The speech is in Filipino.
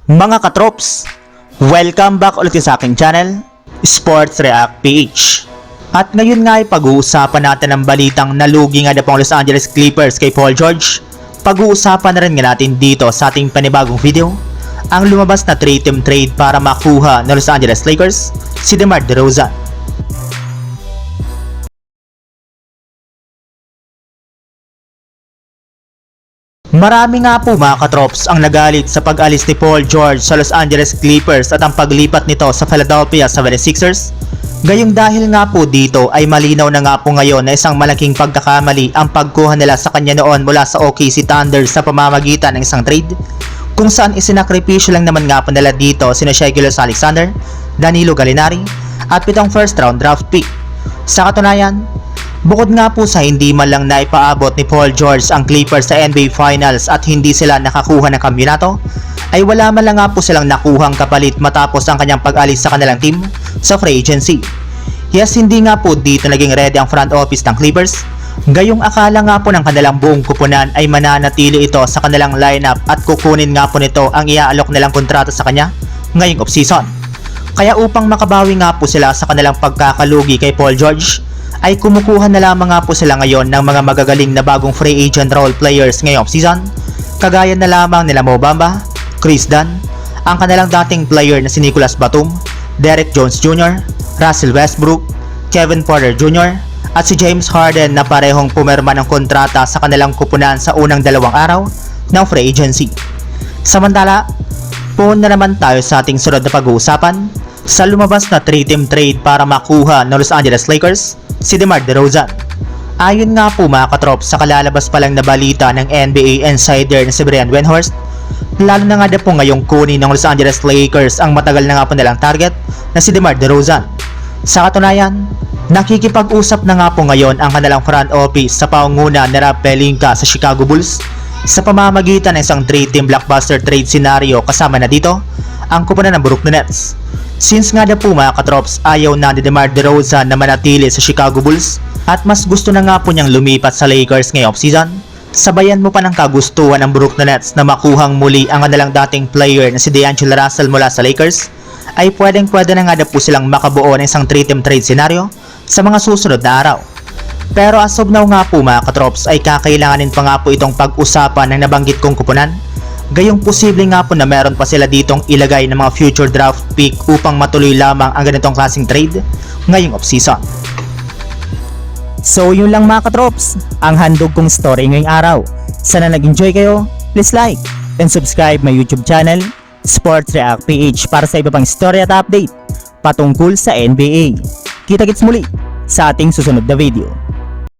Mga katrops, welcome back ulit sa aking channel, Sports React PH. At ngayon nga ay pag-uusapan natin ang balitang nalugi nga na pong Los Angeles Clippers kay Paul George. Pag-uusapan na rin nga natin dito sa ating panibagong video, ang lumabas na 3-team trade para makuha ng Los Angeles Lakers si DeMar DeRozan. Marami nga po mga katrops ang nagalit sa pag-alis ni Paul George sa Los Angeles Clippers at ang paglipat nito sa Philadelphia 76ers. Gayong dahil nga po dito ay malinaw na nga po ngayon na isang malaking pagkakamali ang pagkuha nila sa kanya noon mula sa OKC Thunder sa pamamagitan ng isang trade, kung saan isinakripisyo lang naman nga po nila dito sina Shai Gilgeous-Alexander, Danilo Gallinari at 7 first round draft pick. Sa katunayan, bukod nga po sa hindi man lang naipaabot ni Paul George ang Clippers sa NBA Finals at hindi sila nakakuha ng kampeonato, ay wala man lang nga po silang nakuhang kapalit matapos ang kanyang pag-alis sa kanilang team sa free agency. Yes, hindi nga po dito naging ready ang front office ng Clippers. Gayong akala nga po ng kanilang buong kupunan ay mananatili ito sa kanilang lineup at kukunin nga po nito ang iaalok nilang kontrata sa kanya ngayong offseason. Kaya upang makabawi nga po sila sa kanilang pagkakalugi kay Paul George, ay kumukuha na lamang nga po sila ngayon ng mga magagaling na bagong free agent role players ngayong offseason, kagaya na lamang nila Mo Bamba, Chris Dunn, ang kanilang dating player na si Nicolas Batum, Derek Jones Jr., Russell Westbrook, Kevin Porter Jr., at si James Harden na parehong pumirma ng kontrata sa kanilang kupunan sa unang 2 araw ng free agency. Samantala, puun na naman tayo sa ating sunod na pag-uusapan sa lumabas na 3-team trade para makuha ng Los Angeles Lakers si DeMar DeRozan. Ayon nga po mga katrops sa kalalabas pa lang na balita ng NBA insider na si Brian Windhorst, lalo na nga po ngayong kunin ng Los Angeles Lakers ang matagal na nga po nilang target na si DeMar DeRozan. Sa katunayan, nakikipag-usap na nga po ngayon ang kanilang front office sa paunguna ni Rob Pelinka sa Chicago Bulls sa pamamagitan ng isang 3-team blockbuster trade scenario, kasama na dito ang kupunan ng Brooklyn Nets. Since nga na po mga katrops, ayaw na ni DeMar DeRozan na manatili sa Chicago Bulls at mas gusto na nga po niyang lumipat sa Lakers ngayong offseason, sabayan mo pa ng kagustuhan ng Brooklyn Nets na makuhang muli ang kanilang dating player na si D'Angelo Russell mula sa Lakers, ay pwede na nga na po silang makabuo ng isang 3-team trade scenario sa mga susunod na araw. Pero as of now nga po mga katrops ay kakailanganin pa nga po itong pag-usapan ng nabanggit kong kupunan. Gayong posible nga po na meron pa sila ditong ilagay ng mga future draft pick upang matuloy lamang ang ganitong klaseng trade ngayong offseason. So yun lang mga katrops, ang handog kong story ngayong araw. Sana nag-enjoy kayo, please like and subscribe my YouTube channel, Sports React PH, para sa iba pang story at update patungkol sa NBA. Kita-kits muli sa ating susunod na video.